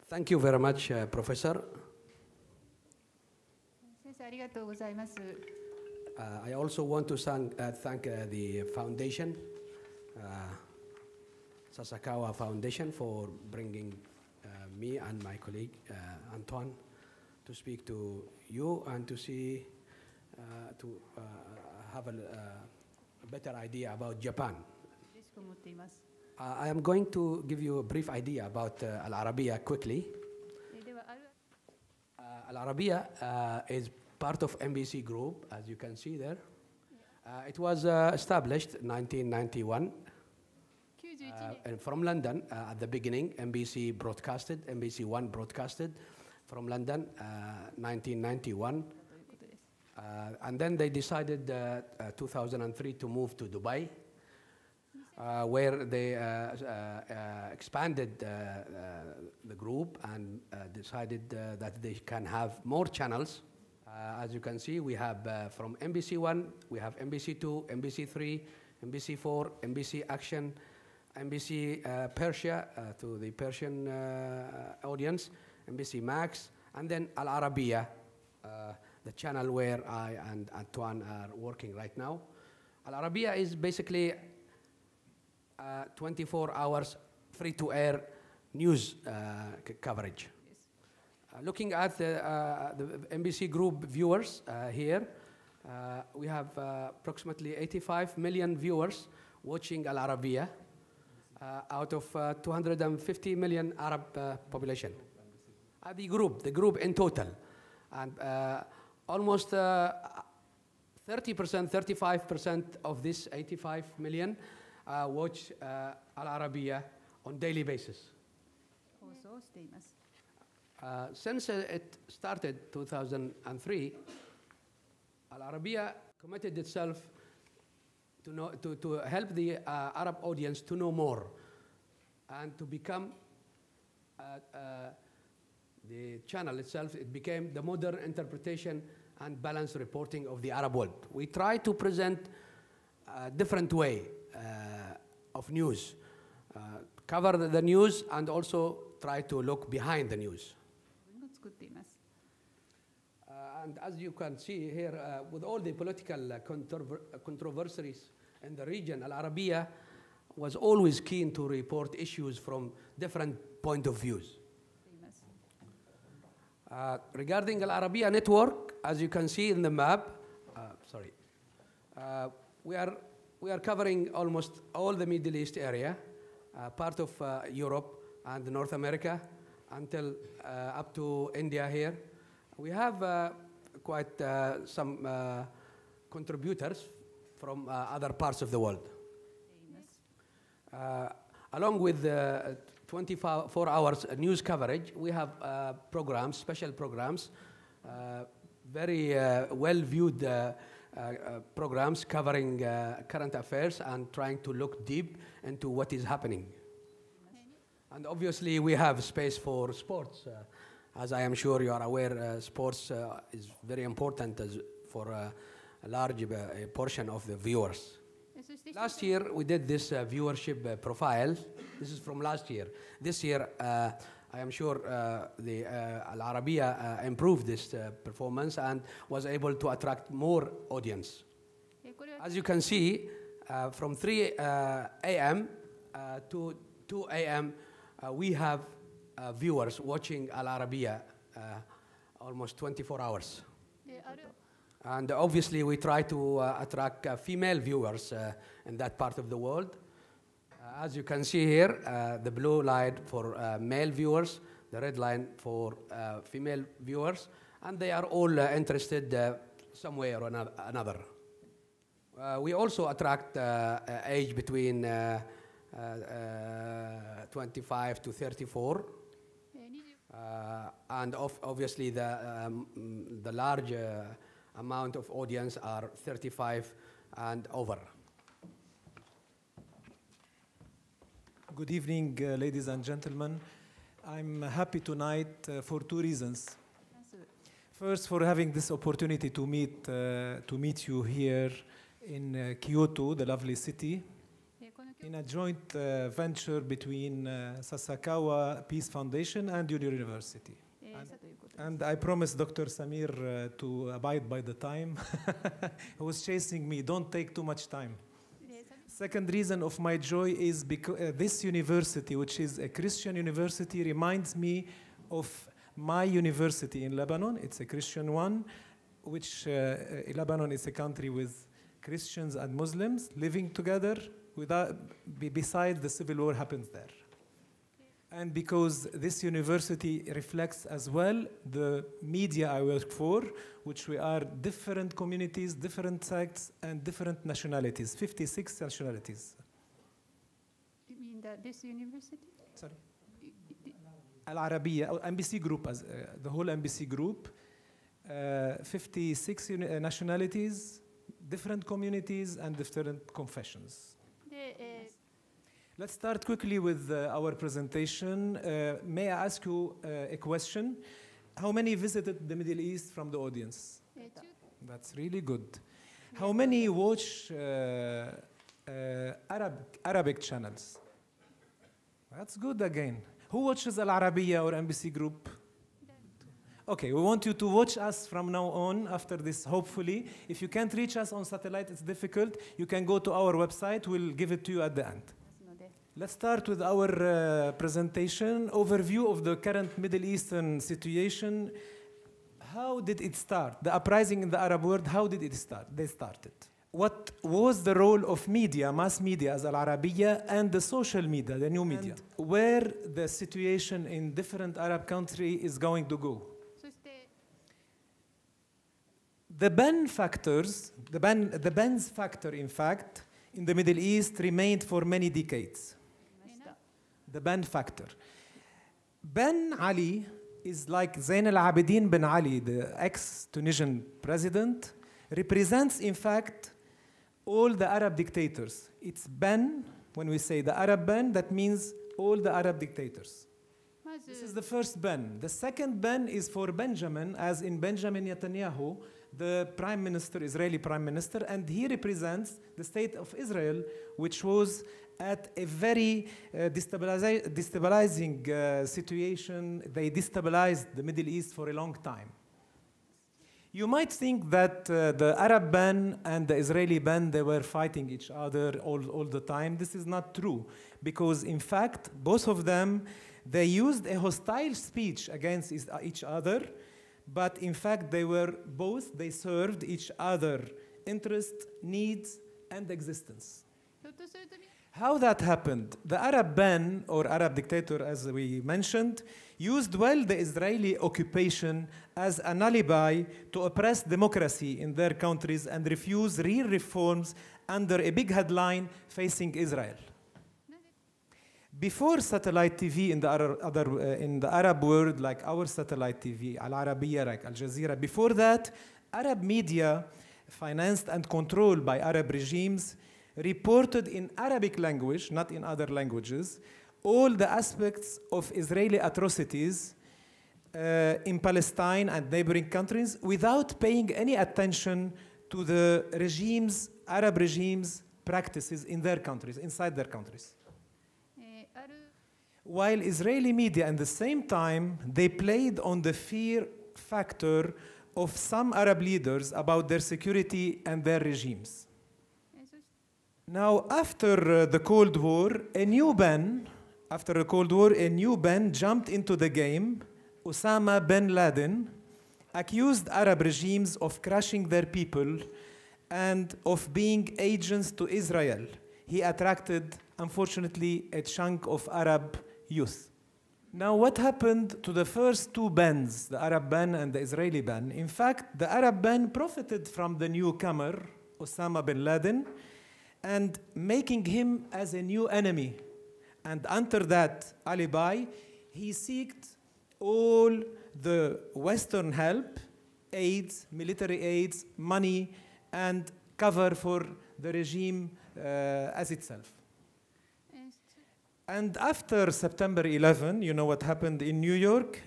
Thank you very much, Professor. 先生ありがとうございます。I also want to thank the foundation, Sasakawa Foundation, for bringing me and my colleague Antoine to speak to you and to see, to have a better idea about Japan. 嬉しく思っています。I am going to give you a brief idea about ARABIYA quickly. ではARABIYA is part of MBC Group, as you can see there. It was established in 1991 and from London at the beginning. MBC broadcasted, MBC One broadcasted from London 1991. And then they decided 2003 to move to Dubai, where they expanded the group and decided that they can have more channels. As you can see, we have from MBC One, we have MBC Two, MBC Three, MBC Four, MBC Action, MBC Persia to the Persian audience, MBC Max, and then ARABIYA, the channel where I and Antoine are working right now. ARABIYA is basically 24 hours free-to-air news coverage. Looking at the MBC Group viewers here, we have approximately 85 million viewers watching ARABIYA out of 250 million Arab population. The group in total. And almost 30%, 35% of this 85 million watch ARABIYA on daily basis. Since it started 2003, ARABIYA committed itself to help the Arab audience to know more and to become the channel itself. It became the modern interpretation and balanced reporting of the Arab world. We try to present a different way of news, cover the news and also try to look behind the news. And as you can see here, with all the political controversies in the region, ARABIYA was always keen to report issues from different point of views. Regarding ARABIYA network, as you can see in the map, we are covering almost all the Middle East area, part of Europe and North America, until up to India here. We have quite some contributors from other parts of the world. Along with 24 hours news coverage, we have programs, special programs, very well-viewed programs covering current affairs and trying to look deep into what is happening. And obviously, we have space for sports. As I am sure you are aware, sports is very important for a large portion of the viewers. Last year, we did this viewership profile. This is from last year. This year, I am sure the ARABIYA improved this performance and was able to attract more audience. As you can see, from 3 a.m. To 2 a.m., we have viewers watching ARABIYA almost 24 hours. And obviously, we try to attract female viewers in that part of the world. As you can see here, the blue line for male viewers, the red line for female viewers, and they are all interested some way or another. We also attract age between 25 to 34. And obviously, the large amount of audience are 35 and over. Good evening, ladies and gentlemen. I'm happy tonight for two reasons. First, for having this opportunity to meet you here in Kyoto, the lovely city. in a joint venture between Sasakawa Peace Foundation and your university. And I promised Dr. Samir to abide by the time. He was chasing me, don't take too much time. Second reason of my joy is because this university, which is a Christian university, reminds me of my university in Lebanon. It's a Christian one, which Lebanon is a country with Christians and Muslims living together beside the civil war happens there. And because this university reflects as well the media I work for, which we are different communities, different sects, and different nationalities, 56 nationalities. You mean that this university? Sorry. Al-Arabiya, MBC group, as the whole MBC group, 56 nationalities, different communities, and different confessions. Let's start quickly with our presentation. May I ask you a question? How many visited the Middle East from the audience? That's really good. How many watch Arabic channels? That's good again. Who watches Al-Arabiya or MBC Group? Okay, we want you to watch us from now on after this, hopefully. If you can't reach us on satellite, it's difficult. You can go to our website. We'll give it to you at the end. Let's start with our presentation, overview of the current Middle Eastern situation. How did it start? The uprising in the Arab world, how did it start? They started. What was the role of media, mass media as Al-Arabiya, and the social media, the new media? And where the situation in different Arab countries is going to go? The Ben's factor, in fact, in the Middle East remained for many decades. The Ben factor. Ben Ali is like Zain al-Abidin Ben Ali, the ex-Tunisian president, represents, in fact, all the Arab dictators. It's Ben, when we say the Arab Ben, that means all the Arab dictators. This is the first Ben. The second Ben is for Benjamin, as in Benjamin Netanyahu, the prime minister, Israeli prime minister, and he represents the state of Israel, which was at a very destabilizing situation. They destabilized the Middle East for a long time. You might think that the Arab ban and the Israeli ban, they were fighting each other all the time. This is not true, because in fact, both of them, they used a hostile speech against each other, but in fact, they served each other interests, needs, and existence. How that happened? The Arab ban, or Arab dictator, as we mentioned, used well the Israeli occupation as an alibi to oppress democracy in their countries and refuse real reforms under a big headline facing Israel. Before satellite TV in the Arab world, like our satellite TV, Al-Arabiya, like Al Jazeera, before that, Arab media, financed and controlled by Arab regimes, reported in Arabic language, not in other languages, all the aspects of Israeli atrocities in Palestine and neighboring countries without paying any attention to the regimes, Arab regimes' practices in their countries, inside their countries. While Israeli media, at the same time, they played on the fear factor of some Arab leaders about their security and their regimes. Now, after the Cold War, a new ban jumped into the game. Osama bin Laden accused Arab regimes of crushing their people and of being agents to Israel. He attracted, unfortunately, a chunk of Arab youth. Now, what happened to the first two bans, the Arab ban and the Israeli ban? In fact, the Arab ban profited from the newcomer, Osama bin Laden, and making him as a new enemy. And under that alibi, he sought all the Western help, aids, military aids, money, and cover for the regime as itself. And after September 11, you know what happened in New York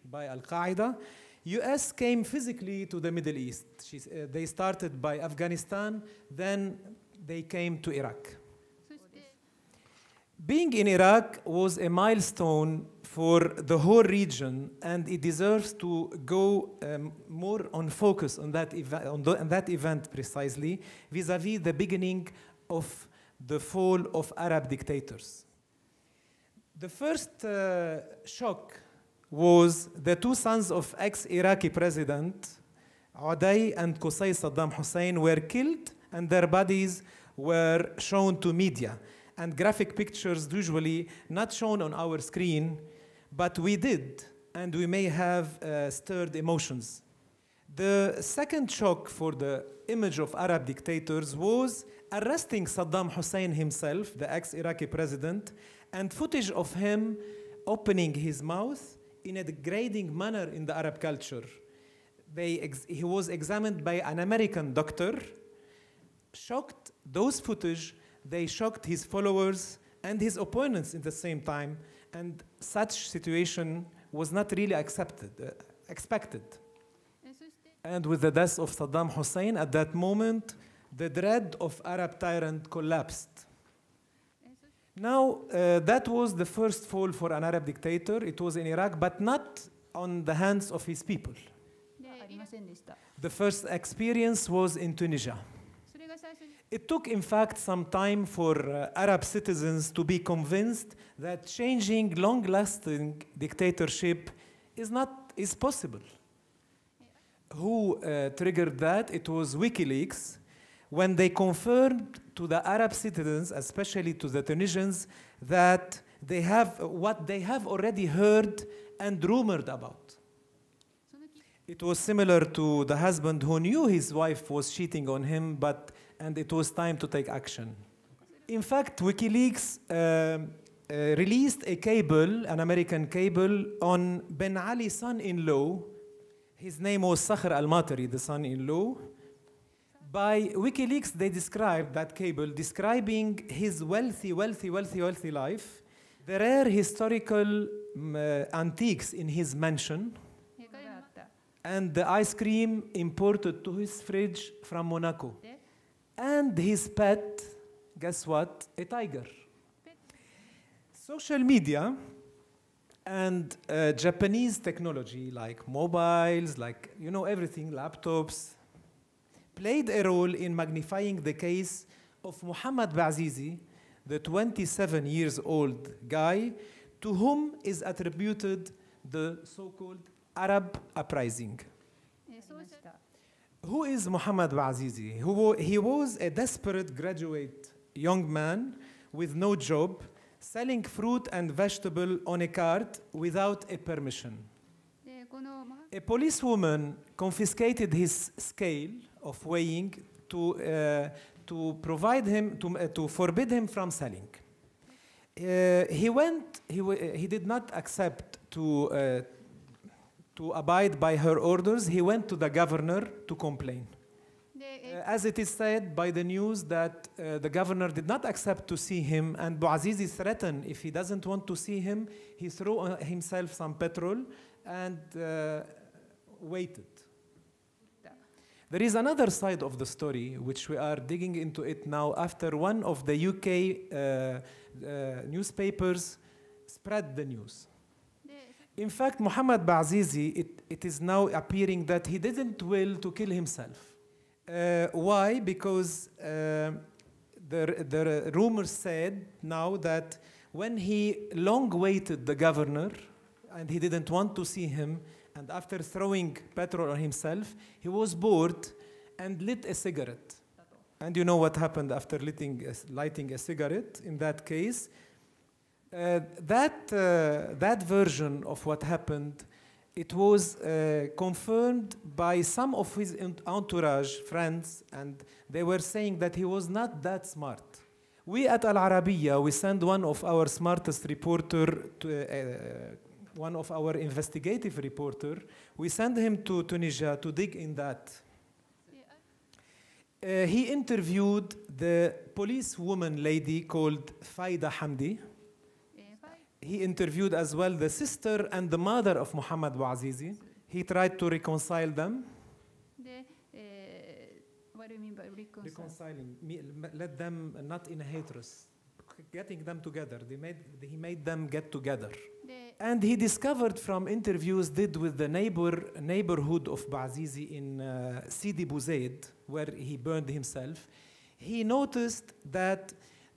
by Al-Qaeda, US came physically to the Middle East. They started by Afghanistan, then they came to Iraq. Being in Iraq was a milestone for the whole region, and it deserves to go more on focus on that, on that event precisely, vis-à-vis the beginning of the fall of Arab dictators. The first shock was the two sons of ex-Iraqi president, Uday and Qusay Saddam Hussein, were killed and their bodies were shown to media. And graphic pictures usually not shown on our screen, but we did, and we may have stirred emotions. The second shock for the image of Arab dictators was arresting Saddam Hussein himself, the ex-Iraqi president, and footage of him opening his mouth in a degrading manner in the Arab culture. He was examined by an American doctor, shocked those footage. They shocked his followers and his opponents at the same time, and such situation was not really expected. And with the death of Saddam Hussein, at that moment, the dread of Arab tyrant collapsed. Now, that was the first fall for an Arab dictator. It was in Iraq, but not on the hands of his people. The first experience was in Tunisia. It took, in fact, some time for Arab citizens to be convinced that changing long-lasting dictatorship is possible. Who triggered that? It was WikiLeaks, when they confirmed to the Arab citizens, especially to the Tunisians, that they have what they have already heard and rumored about. It was similar to the husband who knew his wife was cheating on him, and it was time to take action. In fact, WikiLeaks released a cable, an American cable, on Ben Ali's son-in-law. His name was Sakhr al-Matari, the son-in-law. By WikiLeaks, they described that cable, describing his wealthy life, the rare historical antiques in his mansion, and the ice cream imported to his fridge from Monaco. And his pet, guess what? A tiger. Social media and Japanese technology, like mobiles, like, you know, everything, laptops, played a role in magnifying the case of Muhammad Bouazizi, the 27-year-old guy, to whom is attributed the so-called Arab uprising. Who is Muhammad Bouazizi? He was a desperate graduate young man with no job, selling fruit and vegetable on a cart without a permission. A policewoman confiscated his scale of weighing to forbid him from selling. He did not accept to abide by her orders. He went to the governor to complain. As it is said by the news that the governor did not accept to see him, and Bouazizi threatened if he doesn't want to see him, he threw himself some petrol and waited. There is another side of the story which we are digging into it now after one of the UK newspapers spread the news. In fact, Muhammad Bouazizi, it is now appearing that he didn't will to kill himself. Why? Because the rumors said now that when he long waited the governor and he didn't want to see him, and after throwing petrol on himself, he was bored and lit a cigarette. And you know what happened after lighting a cigarette in that case? That version of what happened, it was confirmed by some of his entourage friends, and they were saying that he was not that smart. We at Al-Arabiya, we send one of our smartest reporter, one of our investigative reporter, we send him to Tunisia to dig in that. He interviewed the policewoman lady called Faida Hamdi. He interviewed as well the sister and the mother of Muhammad Bouazizi. He tried to reconcile them. What do you mean by reconcile? Reconciling, let them not in hatred. getting them together. He made them get together. And he discovered from interviews did with the neighborhood of Bouazizi in Sidi Bouzaid, where he burned himself, he noticed that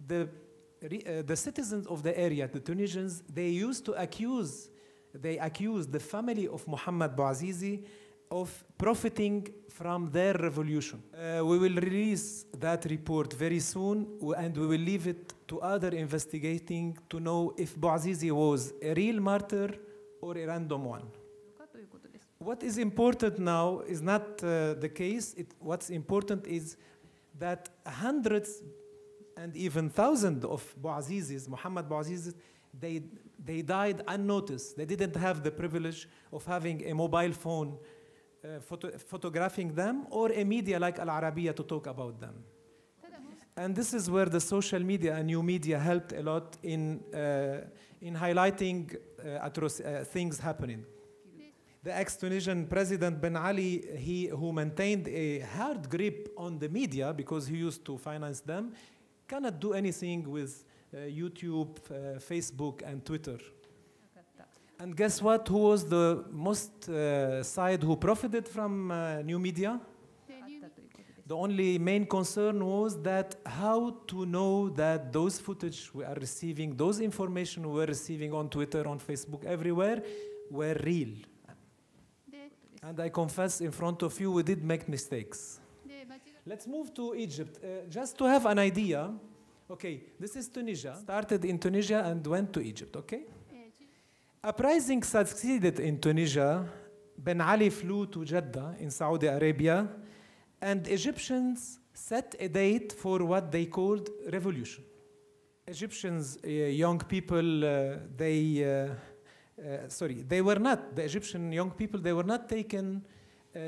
the citizens of the area, the Tunisians, they used to accuse the family of Muhammad Bouazizi of profiting from their revolution. We will release that report very soon, and we will leave it to other investigating to know if Bouazizi was a real martyr or a random one. What is important now is not the case. What's important is that hundreds and even thousands of Bouazizis, Muhammad Bouazizis, they died unnoticed. They didn't have the privilege of having a mobile phone photographing them, or a media like Al-Arabiya to talk about them. And this is where the social media and new media helped a lot in highlighting things happening. The ex-Tunisian President Ben Ali, who maintained a hard grip on the media because he used to finance them, cannot do anything with YouTube, Facebook, and Twitter. And guess what? Who was the most side who profited from new media? The only main concern was that how to know that those footage we are receiving, those information we were receiving on Twitter, on Facebook, everywhere, were real. And I confess in front of you, we did make mistakes. Let's move to Egypt. Just to have an idea, okay, this is Tunisia. Started in Tunisia and went to Egypt, okay? Uprising succeeded in Tunisia. Ben Ali flew to Jeddah in Saudi Arabia, and Egyptians set a date for what they called revolution. Egyptians, young people, the Egyptian young people, they were not taken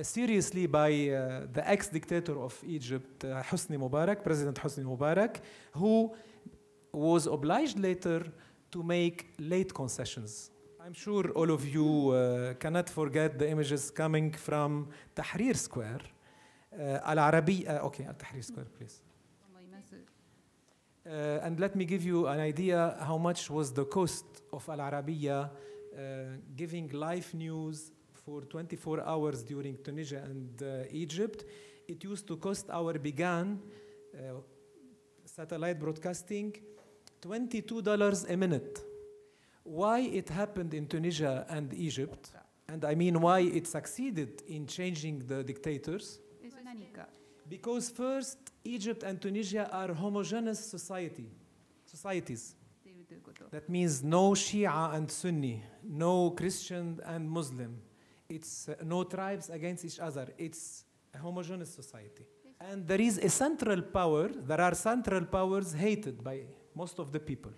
seriously by the ex-dictator of Egypt, Hosni Mubarak, President Hosni Mubarak, who was obliged later to make late concessions. I'm sure all of you cannot forget the images coming from Tahrir Square. Al-Arabiya, okay, Tahrir Square, please. And let me give you an idea how much was the cost of Al-Arabiya giving live news for 24 hours during Tunisia and Egypt. It used to cost our Began satellite broadcasting $22 a minute. Why it happened in Tunisia and Egypt, and I mean why it succeeded in changing the dictators? Because first, Egypt and Tunisia are homogeneous societies. That means no Shia and Sunni, no Christian and Muslim. It's no tribes against each other. It's a homogeneous society. And there is a central power. There are central powers hated by most of the people.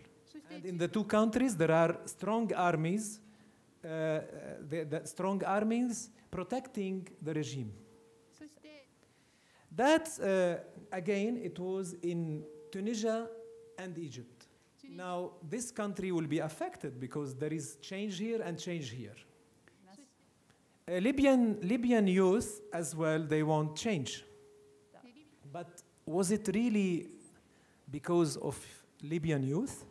And in the two countries, there are strong armies, strong armies protecting the regime. That, again, it was in Tunisia and Egypt. Now, this country will be affected because there is change here and change here. Libyan youth as well, they want change. But was it really because of Libyan youth?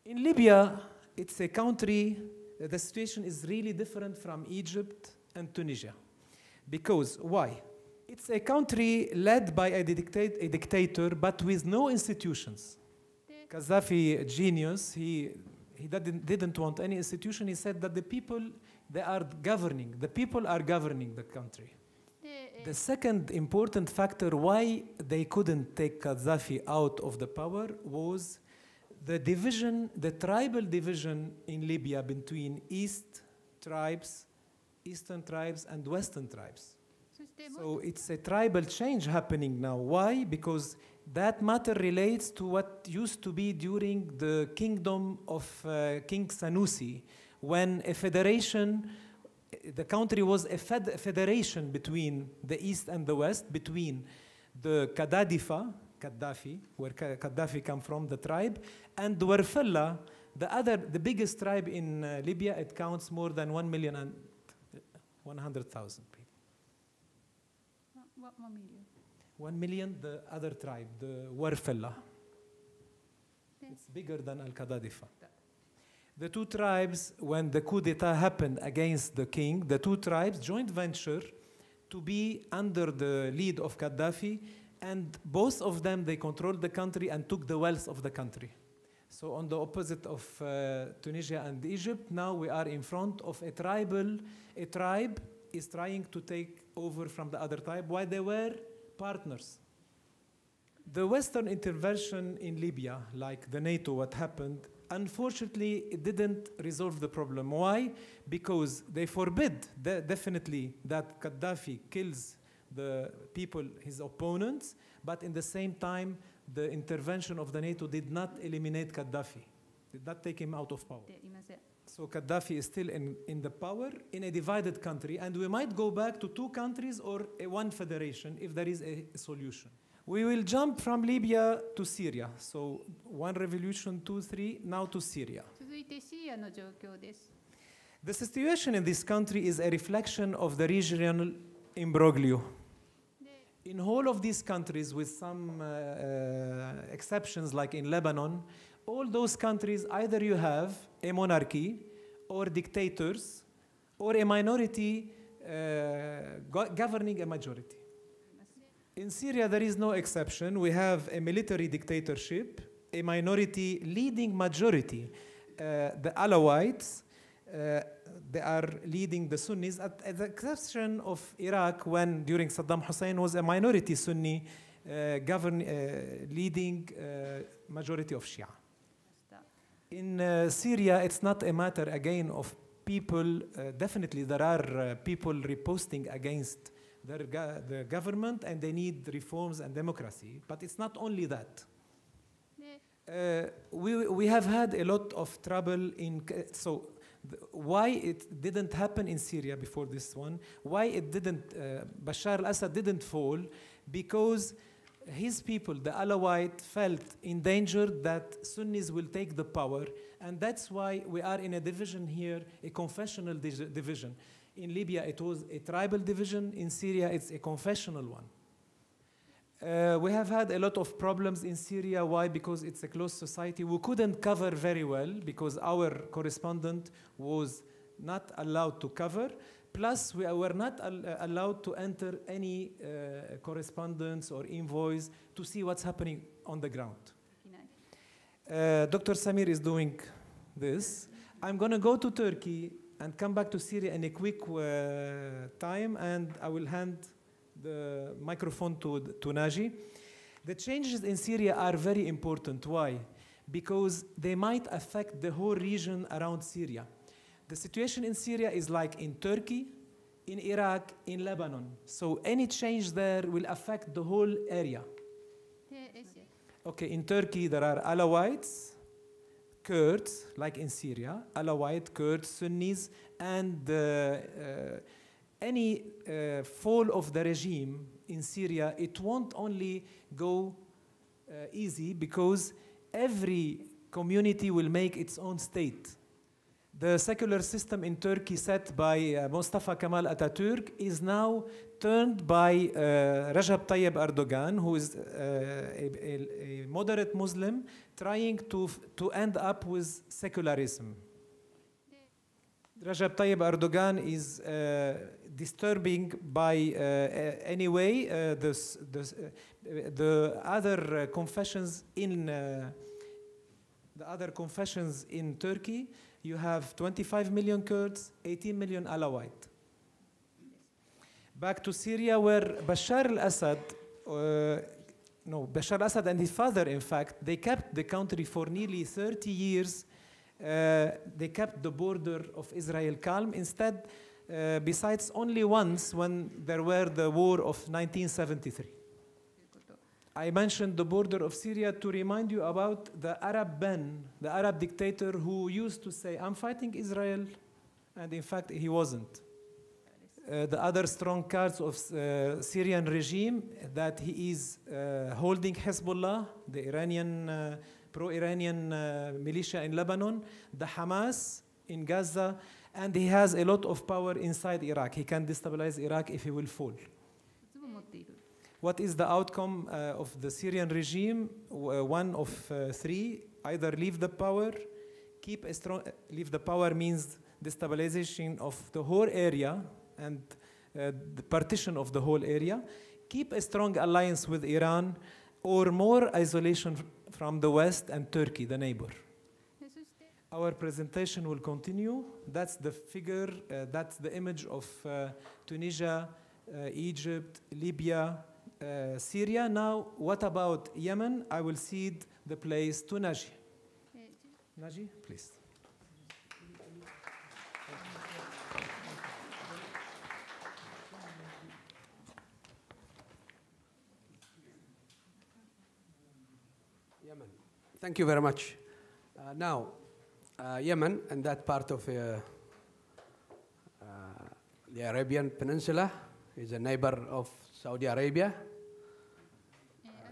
In Libya, it's a country, the situation is really different from Egypt and Tunisia. Because, why? It's a country led by a dictator, but with no institutions. Gaddafi, genius, he didn't want any institution. He said that the people, they are governing. The people are governing the country. The second important factor why they couldn't take Gaddafi out of the power was the division, the tribal division in Libya between Eastern tribes, and Western tribes. So it's a tribal change happening now. Why? Because that matter relates to what used to be during the kingdom of King Sanusi, when a federation, the country was a federation between the East and the West, between the Gaddafi, where Gaddafi come from, the tribe, and the Warfella, the biggest tribe in Libya. It counts more than 1,100,000 people. 1 million. 1 million, the other tribe, the Warfella. It's bigger than Al-Qadadifa. The two tribes, when the coup d'etat happened against the king, the two tribes joint venture to be under the lead of Gaddafi, and both of them, they controlled the country and took the wealth of the country. So on the opposite of Tunisia and Egypt, now we are in front of a tribe is trying to take over from the other tribe while they were partners. The Western intervention in Libya, like the NATO, what happened, unfortunately, it didn't resolve the problem. Why? Because they forbid definitely that Gaddafi kills the people, his opponents, but in the same time, the intervention of the NATO did not eliminate Gaddafi, did not take him out of power. So Gaddafi is still in the power in a divided country, and we might go back to two countries or one federation if there is a solution. We will jump from Libya to Syria. So one revolution, 2, 3, now to Syria. The situation in this country is a reflection of the regional imbroglio. In all of these countries, with some exceptions like in Lebanon, all those countries, either you have a monarchy or dictators or a minority governing a majority. In Syria, there is no exception. We have a military dictatorship, a minority leading majority. The Alawites, they are leading the Sunnis, at the exception of Iraq, when during Saddam Hussein was a minority Sunni leading majority of Shia. In Syria, it's not a matter again of people. Definitely, there are people riposting against the government, and they need reforms and democracy. But it's not only that. We have had a lot of trouble in. So why it didn't happen in Syria before this one? Why it didn't? Bashar al-Assad didn't fall because his people, the Alawite, felt in danger that Sunnis will take the power, and that's why we are in a division here, a confessional division. In Libya, it was a tribal division. In Syria, it's a confessional one. We have had a lot of problems in Syria. Why? Because it's a closed society. We couldn't cover very well because our correspondent was not allowed to cover. Plus, we were not allowed to enter any correspondence or envoys to see what's happening on the ground. Dr. Samir is doing this. I'm going to go to Turkey and come back to Syria in a quick time, and I will hand the microphone to Naji. The changes in Syria are very important. Why? Because they might affect the whole region around Syria. The situation in Syria is like in Turkey, in Iraq, in Lebanon. So any change there will affect the whole area. Okay, in Turkey there are Alawites, Kurds, like in Syria, Alawite, Kurds, Sunnis, and any fall of the regime in Syria, it won't only go easy because every community will make its own state. The secular system in Turkey set by Mustafa Kemal Atatürk is now turned by Recep Tayyip Erdogan, who is a moderate Muslim, trying to end up with secularism. Recep Tayyip Erdogan is disturbing by anyway the other confessions in Turkey. You have 25 million Kurds, 18 million Alawite. Back to Syria, where Bashar al-Assad, Bashar al-Assad and his father, in fact, they kept the country for nearly 30 years. They kept the border of Israel calm. Instead, besides only once when there were the war of 1973. I mentioned the border of Syria to remind you about the Arab Ben, the Arab dictator who used to say, I'm fighting Israel, and in fact he wasn't. The other strong cards of Syrian regime, that he is holding Hezbollah, the Iranian, pro-Iranian militia in Lebanon, the Hamas in Gaza, and he has a lot of power inside Iraq. He can destabilize Iraq if he will fall. What is the outcome of the Syrian regime? One of three. either leave the power, keep a strong, leave the power means destabilization of the whole area and the partition of the whole area, keep a strong alliance with Iran, or more isolation from the West and Turkey, the neighbor. Our presentation will continue. That's the figure, that's the image of Tunisia, Egypt, Libya, Syria. Now, what about Yemen? I will cede the place to Naji. Naji, please. Yemen. Thank you very much. Now, Yemen and that part of the Arabian Peninsula is a neighbor of Saudi Arabia.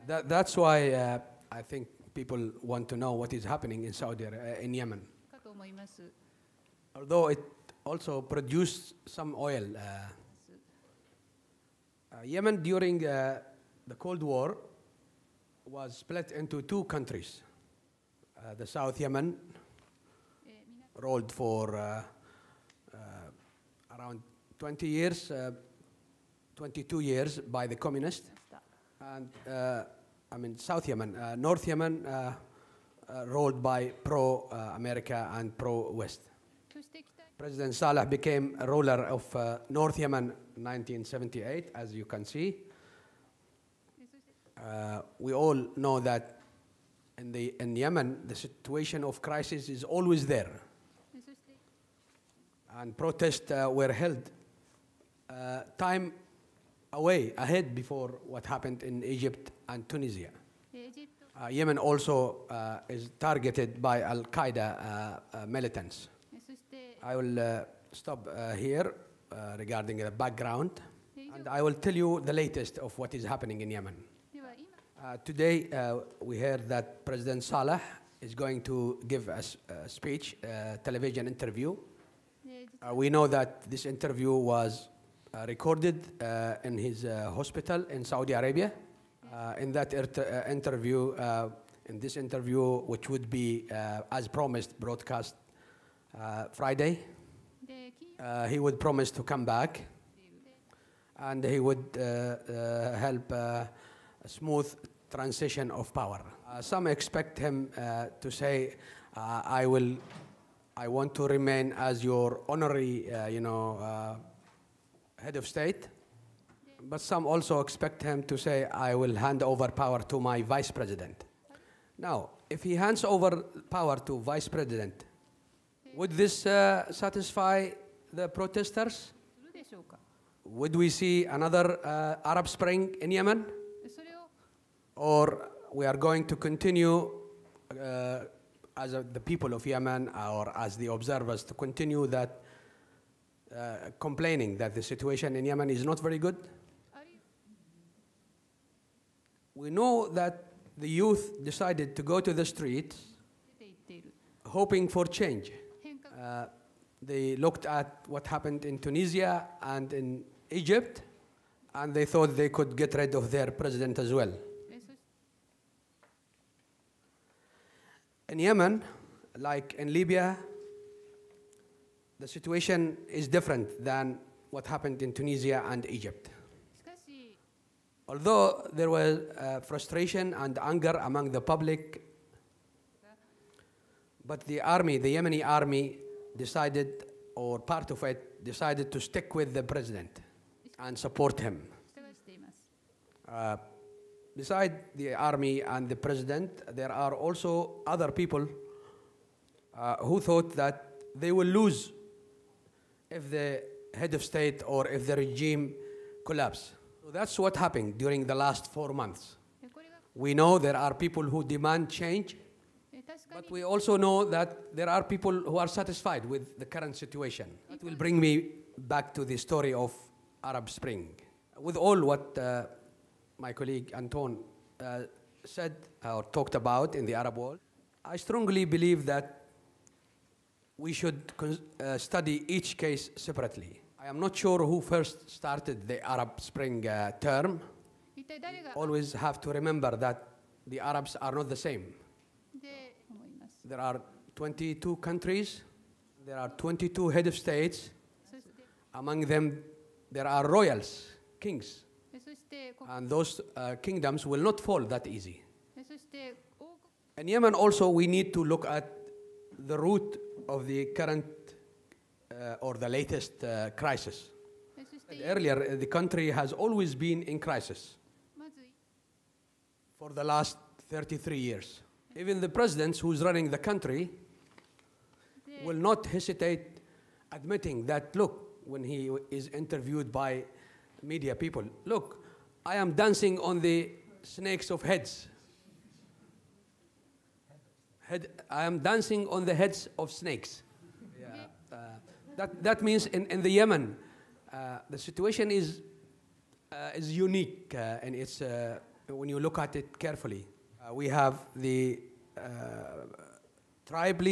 That's why I think people want to know what is happening in in Yemen. Although it also produced some oil. Yemen during the Cold War was split into two countries. The South Yemen, ruled for around 20 years, 22 years by the communists. And South Yemen, North Yemen, ruled by pro-America and pro-West. President Saleh became a ruler of North Yemen in 1978, as you can see. We all know that in Yemen, the situation of crisis is always there. And protests were held time ahead before what happened in Egypt and Tunisia. Yemen also is targeted by Al-Qaeda militants. I will stop here regarding the background, and I will tell you the latest of what is happening in Yemen. Today, we heard that President Saleh is going to give a speech, a television interview. We know that this interview was recorded in his hospital in Saudi Arabia. In that interview, which would be, as promised, broadcast Friday, he would promise to come back, and he would help a smooth transition of power. Some expect him to say, I want to remain as your honorary, head of state. But some also expect him to say, I will hand over power to my vice president. Now, if he hands over power to vice president, would this satisfy the protesters? Would we see another Arab Spring in Yemen? Or we are going to continue as the people of Yemen, or as the observers, to continue that complaining that the situation in Yemen is not very good? We know that the youth decided to go to the streets hoping for change. They looked at what happened in Tunisia and in Egypt, and they thought they could get rid of their president as well. In Yemen, like in Libya, the situation is different than what happened in Tunisia and Egypt. Although there was frustration and anger among the public, but the army, the Yemeni army, decided, or part of it, decided to stick with the president and support him. Beside the army and the president, there are also other people who thought that they will lose if the head of state or if the regime collapses. So that's what happened during the last 4 months. We know there are people who demand change, but we also know that there are people who are satisfied with the current situation. That will bring me back to the story of Arab Spring. With all what my colleague Anton said or talked about in the Arab world, I strongly believe that we should study each case separately. I am not sure who first started the Arab Spring term. Always have to remember that the Arabs are not the same. there are 22 countries, there are 22 head of states. Among them, there are royals, kings. And those kingdoms will not fall that easy. In Yemen also, we need to look at the root of the current or the latest crisis. Earlier, the country has always been in crisis for the last 33 years. Even the president who's running the country will not hesitate admitting that, look, when he is interviewed by media people, look, I am dancing on the snakes of heads. I am dancing on the heads of snakes. Yeah. That means in the Yemen, the situation is unique, and it's when you look at it carefully. We have the tribal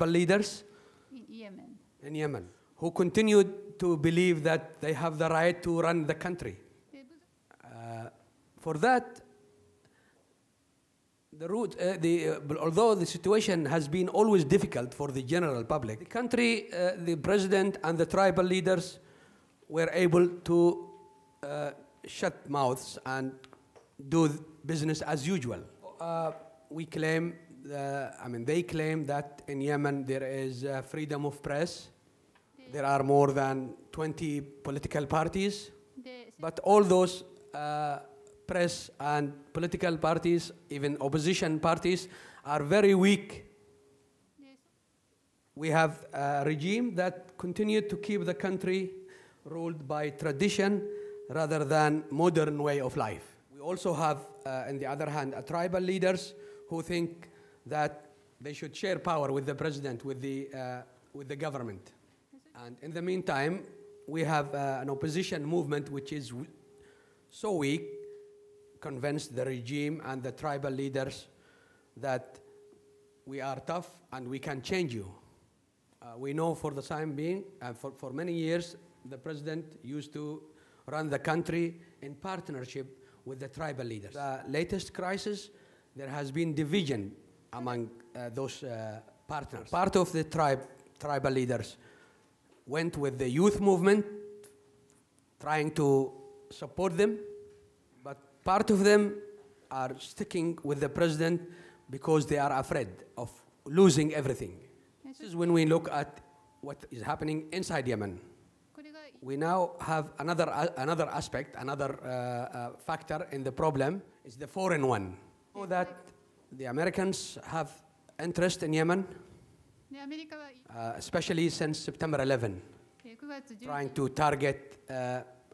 leaders in Yemen who continue to believe that they have the right to run the country. For that, although the situation has been always difficult for the general public, the country, the president and the tribal leaders were able to shut mouths and do business as usual. They claim that in Yemen there is freedom of press. There are more than 20 political parties, but all those press and political parties, even opposition parties, are very weak. We have a regime that continued to keep the country ruled by tradition rather than modern way of life. We also have, on the other hand, tribal leaders who think that they should share power with the president, with the government. And in the meantime, we have an opposition movement which is so weak, convinced the regime and the tribal leaders that we are tough and we can change you. We know for the time being, for many years, the president used to run the country in partnership with the tribal leaders. The latest crisis, there has been division among those partners. Part of the tribal leaders went with the youth movement, trying to support them, but part of them are sticking with the president because they are afraid of losing everything. This is when we look at what is happening inside Yemen. We now have another aspect, another factor in the problem, is the foreign one. So that the Americans have interest in Yemen, especially since September 11, trying to target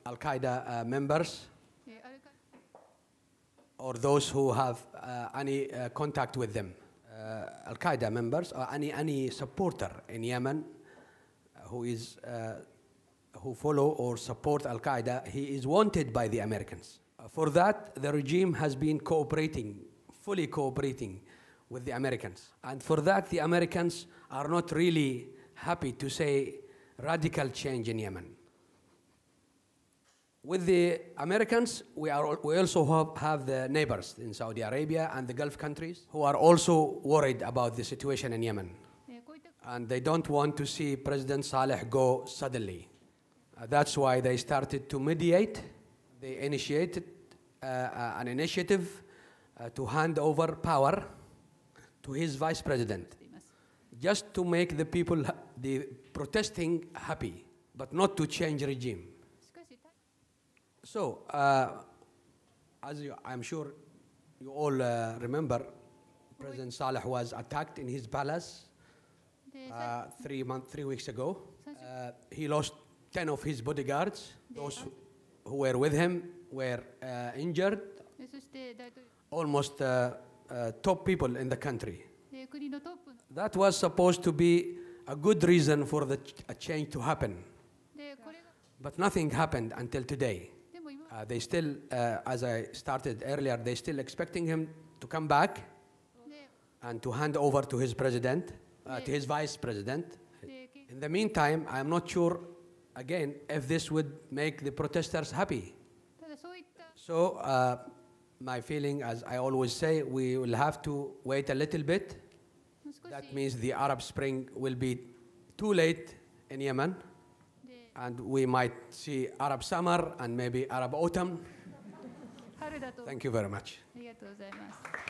Al-Qaeda members or those who have any contact with them. Al-Qaeda members or any supporter in Yemen who follow or support Al-Qaeda, he is wanted by the Americans. For that, the regime has been fully cooperating with the Americans. And for that, the Americans are not really happy to say radical change in Yemen. With the Americans, we also have the neighbors in Saudi Arabia and the Gulf countries who are also worried about the situation in Yemen. And they don't want to see President Saleh go suddenly. That's why they started to mediate. They initiated an initiative to hand over power to his vice president, just to make the people, the protesting, happy, but not to change regime. So, I'm sure you all remember, President Saleh was attacked in his palace 3 weeks ago. He lost 10 of his bodyguards. Those who were with him were injured. Almost top people in the country. That was supposed to be a good reason for a change to happen. But nothing happened until today. They still, as I started earlier, they're still expecting him to come back and to hand over to his president, to his vice president. In the meantime, I'm not sure, again, if this would make the protesters happy. So, my feeling, as I always say, we will have to wait a little bit That means the Arab Spring will be too late in Yemen, and we might see Arab summer and maybe Arab autumn. Thank you very much. ありがとうございます。